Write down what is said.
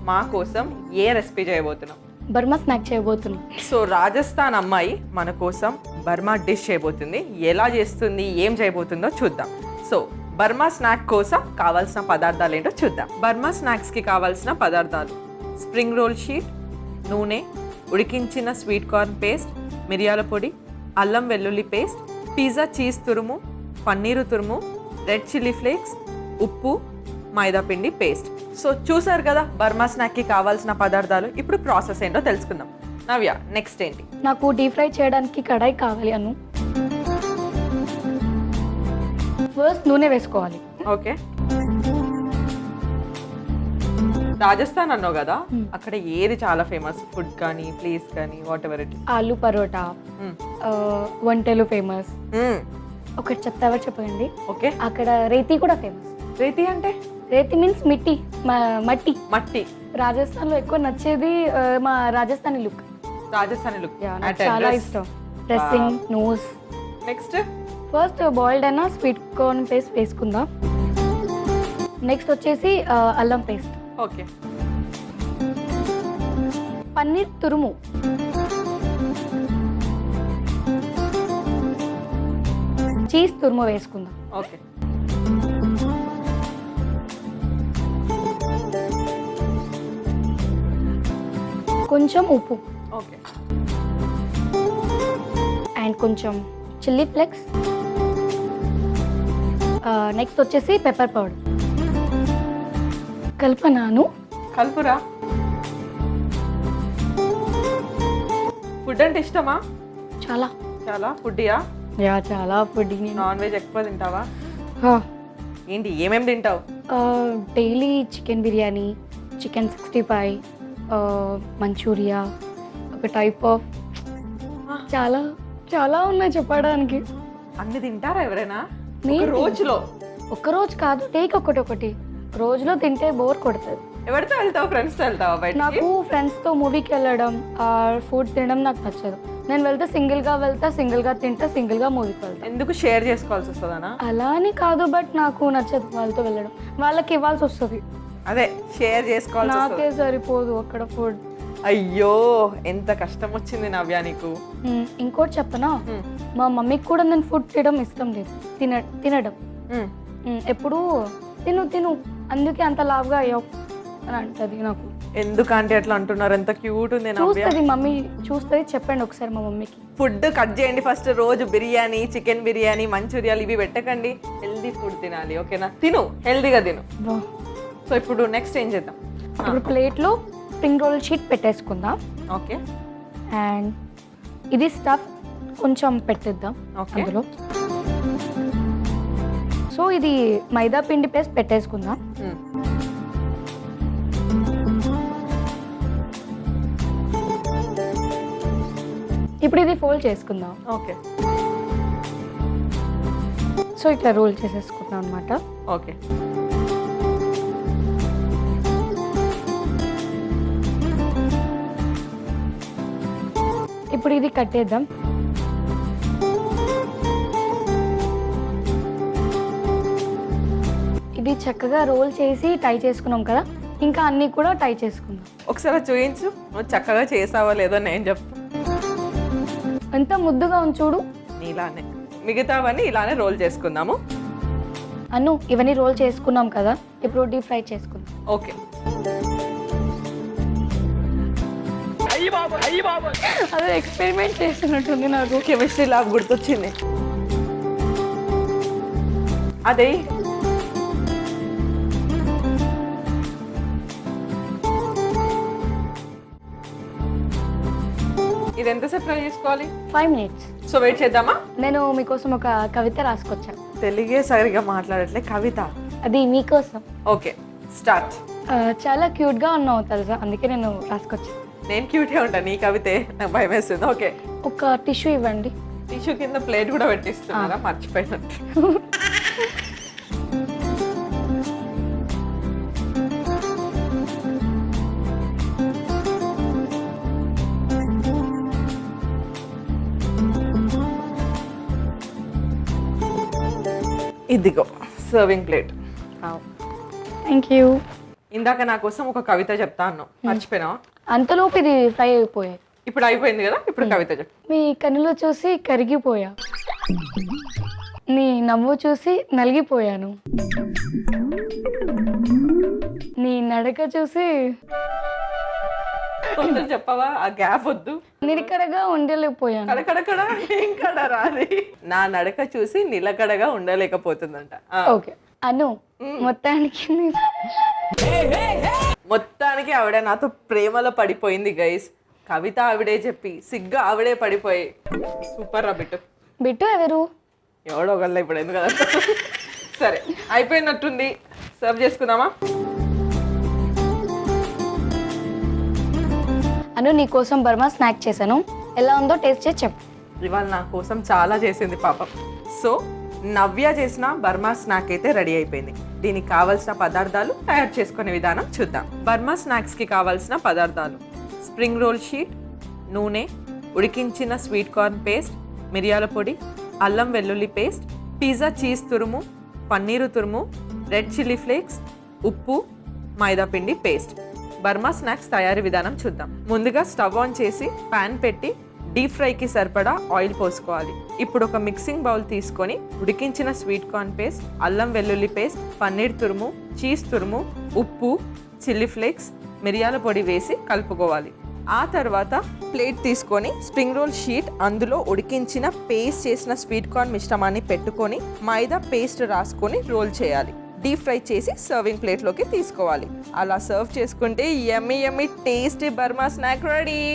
మా కోసం ఏ రెసిపీ చేయబోతున్నాం? బర్మా స్నాక్ చేయబోతున్నాం. సో రాజస్థాన్ అమ్మాయి మన కోసం బర్మా డిష్ చేయబోతుంది. ఎలా చేస్తుంది, ఏం చేయబోతుందో చూద్దాం. సో బర్మా స్నాక్ కోసం కావాల్సిన పదార్థాలు ఏంటో చూద్దాం. బర్మా స్నాక్స్కి కావాల్సిన పదార్థాలు: స్ప్రింగ్ రోల్ షీట్, నూనె, ఉడికించిన స్వీట్ కార్న్ పేస్ట్, మిరియాల పొడి, అల్లం వెల్లుల్లి పేస్ట్, పిజ్జా చీజ్ తురుము, పన్నీరు తురుము, రెడ్ చిల్లీ ఫ్లేక్స్, ఉప్పు, మైదా పిండి పేస్ట్. సో చూసారు కదా బర్మా స్నాక్కి కావాల్సిన పదార్థాలు. ఇప్పుడు ప్రాసెస్ ఏంటో తెలుసుకుందాం. నవ్య, నెక్స్ట్ ఏంటి? నాకు డీప్ ఫ్రై చేయడానికి కడాయి కావాలి అను. ఫస్ట్ నూనె వేసుకోవాలి. ఓకే. రాజస్థాన్ అన్నావు కదా, అక్కడ ఏది చాలా ఫేమస్ ఫుడ్ కానీ ప్లేస్ కానీ what ever it? Aloo paratha, వంటలు ఫేమస్. ఒకటి చెప్తావా? చెప్పండి. ఓకే. అక్కడ రేతి కూడా ఫేమస్. రేతి అంటే? రేతి మీన్స్ మిట్టి, మట్టి. మట్టి. రాజస్థాన్ లో ఎక్కువ నచ్చేది మా రాజస్థానీ లుక్. రాజస్థానీ లుక్ నాకు చాలా ఇష్టం. Dressing, nose. Next first boiled అయినా స్వీట్ కార్న్ పేస్ట్ వేసుకుందాం. నెక్స్ట్ వచ్చేసి అల్లం పేస్ట్. ఓకే. పన్నీర్ తురుము, చీజ్ తురుము వేసుకుందాం. ఓకే. కొంచెం ఉప్పు. ఓకే. అండ్ కొంచెం చిల్లీ ఫ్లేక్స్. నెక్స్ట్ వచ్చేసి పెప్పర్ పౌడర్. కల్పనాను కల్పురా. ఫుడ్ అంటే ఇష్టమా? చాలా చాలా. ఫుడ్డియా? చాలా ఫుడ్. నాన్ వెజ్ ఎక్కువ తింటావా? ఏంటి, ఏమేమి తింటావు? Daily chicken biryani, chicken 65, manchuria, ఒక టైప్ ఆఫ్ చాలా చాలా ఉన్నాయి చెప్పడానికి. అన్ని తింటారా ఎవరైనా నేను రోజులో? ఒక్క రోజు కాదు, టేక్ ఒకటి. రోజులో తింటే బోర్ కొడుతుంది. ఎవరితో వెళ్తావు? ఫ్రెండ్స్తో వెళ్తావా బయట? నాకు ఫ్రెండ్స్తో మూవీకి వెళ్ళడం, ఫుడ్ తినడం నాకు నచ్చదు. నేను వెళ్తే సింగిల్గా తింటా, సింగిల్గా మూవీకి వెళ్తా. ఎందుకు షేర్ చేసుకోవాల్సి వస్తుందనా? అలా అని కాదు, బట్ నాకు నచ్చదు వాళ్ళతో వెళ్ళడం. వాళ్ళకి ఇవ్వాల్సి వస్తుంది, అదే షేర్ చేసుకోవాల్సి నాకే సరిపోదు అక్కడ ఫుడ్. అయ్యో, ఎంత కష్టం వచ్చింది నవ్య నీకు. ఇంకోటి చెప్పనా, మా మమ్మీకి కూడా నేను ఫుడ్ తినడం ఇష్టం లేదు. తినడం ఎప్పుడు తిను అందుకే అంత లావుగా అయ్యావు అని అంటది నాకు. ఎందుకంటే అట్లా అంటున్నారు? ఎంత క్యూట్ ఉంది నవ్య. చూస్తుంది మమ్మీ, చూస్తుంది. చెప్పండి ఒకసారి మా మమ్మీకి. ఫుడ్ కట్ చేయండి ఫస్ట్. రోజు బిర్యానీ, చికెన్ బిర్యానీ, మంచూరియాలు ఇవి పెట్టకండి. హెల్దీ ఫుడ్ తినాలి, ఓకేనా? తిను, హెల్దీగా తిను. సో ఇప్పుడు నెక్స్ట్ ఏం చేద్దాం? ఇప్పుడు ప్లేట్లో స్ప్రింగ్ రోల్ షీట్ పెట్టేసుకుందాం. ఓకే. అండ్ ఇది స్టఫ్ కొంచెం పెట్టేద్దాం అందులో. సో ఇది మైదా పిండి పేస్ట్ పెట్టేసుకుందాం. ఇప్పుడు ఇది ఫోల్డ్ చేసుకుందాం. ఓకే. సో ఇట్లా రోల్ చేసేసుకుందాం అనమాట. ఓకే. ఇప్పుడు ఇది కట్టేద్దాం. ఇది చక్కగా రోల్ చేసి టై చేసుకున్నాం కదా, ఇంకా అన్నీ కూడా టై చేసుకుందాం. ఒకసారి చూయించు, నువ్వు చక్కగా చేసావో లేదో నేను చెప్తా. ఎంత ముద్దుగా ఉంది చూడు. ఇలానే మిగతావన్నీ ఇలానే రోల్ చేసుకుందాము. అను, ఇవన్నీ రోల్ చేసుకున్నాం కదా, ఇప్పుడు డీప్ ఫ్రై చేసుకుందాం. ఓకే. అదే ఎక్స్పెరిమెంట్ చేస్తున్నట్టుంది నాకు. కెమిస్ట్రీ ల్యాబ్ గుర్తొచ్చింది. అదే ఇది ఎంతసేపు ఫ్రై చేసుకోవాలి? 5 minutes. సో వెయిట్ చేద్దామా? నేను మీకోసం ఒక కవిత రాసుకొచ్చాను. తెలుగే సరిగా మాట్లాడట్లే. కవిత? అది మీకోసం. Okay, start. చాలా క్యూట్గా ఉన్నావు తెలుసా, అందుకే నేను రాసుకొచ్చాను. నేను క్యూట్గా ఉంటాను, నీ కవితే నాకు భయం వేస్తుంది. ఓకే. ఒక టిష్యూ ఇవ్వండి. టిష్యూ కింద ప్లేట్ కూడా పెట్టిస్తున్నారా? మర్చిపోయినట్టు. ఇదిగో సర్వింగ్ ప్లేట్. Thank you. ఇందాక నా కోసం ఒక కవిత చెప్తా అన్నావు, మర్చిపోయినావా? అంతలోపు ఇది ఫ్రై అయిపోయాయి. ఇప్పుడు అయిపోయింది కదా, ఇప్పుడు కవిత చెప్పు. మీ కన్నులు చూసి కరిగిపోయా, నీ నవ్వు చూసి నలిగిపోయాను, నీ నడక చూసి కొంచెం చెప్పవా? ఆ గ్యాప్ వద్దు. నిలకడగా ఉండలేకపోయాను. కడకడకడ ఏం కడ రాది. నా నడక చూసి నిలకడగా ఉండలేకపోతుందంట. ఓకే అను, మొత్తానికి ఆవిడ నాతో ప్రేమలో పడిపోయింది గైస్. కవిత ఆవిడే చెప్పి సిగ్గు ఆవిడే పడిపోయి సూపర్ రా బిట్టు. బిట్టు ఎవరు? ఎవడో గల్ల ఇప్పుడు ఎందుకు కదా. సరే అయిపోయినట్టుంది, సర్వ్ చేసుకుందామా? అను నీ కోసం బర్మా స్నాక్ చేశాను, ఎలా ఉందో టేస్ట్ చేసి చెప్పు. ఇవాళ నా కోసం చాలా చేసింది పాపం. సో నవ్య చేసిన బర్మా స్నాక్ అయితే రెడీ అయిపోయింది. దీనికి కావాల్సిన పదార్థాలు తయారు చేసుకునే విధానం చూద్దాం. బర్మా స్నాక్స్కి కావాల్సిన పదార్థాలు: స్ప్రింగ్ రోల్ షీట్, నూనె, ఉడికించిన స్వీట్ కార్న్ పేస్ట్, మిరియాల పొడి, అల్లం వెల్లుల్లి పేస్ట్, పిజ్జా చీజ్ తురుము, పన్నీరు తురుము, రెడ్ చిల్లీ ఫ్లేక్స్, ఉప్పు, మైదా పిండి పేస్ట్. బర్మా స్నాక్స్ తయారీ విధానం చూద్దాం. ముందుగా స్టవ్ ఆన్ చేసి ప్యాన్ పెట్టి డీప్ ఫ్రైకి సరిపడా ఆయిల్ పోసుకోవాలి. ఇప్పుడు ఒక మిక్సింగ్ బౌల్ తీసుకొని ఉడికించిన స్వీట్ కార్న్ పేస్ట్, అల్లం వెల్లుల్లి పేస్ట్, పన్నీర్ తురుము, చీజ్ తురుము, ఉప్పు, చిల్లీ ఫ్లేక్స్, మిరియాల పొడి వేసి కలుపుకోవాలి. ఆ తర్వాత ప్లేట్ తీసుకొని స్ప్రింగ్ రోల్ షీట్ అందులో ఉడికించిన పేస్ట్ చేసిన స్వీట్ కార్న్ మిశ్రమాన్ని పెట్టుకొని మైదా పేస్ట్ రాసుకొని రోల్ చేయాలి. డీప్ ఫ్రై చేసి సర్వింగ్ ప్లేట్లోకి తీసుకోవాలి. అలా సర్వ్ చేసుకుంటే yummy yummy tasty Burma snack ready.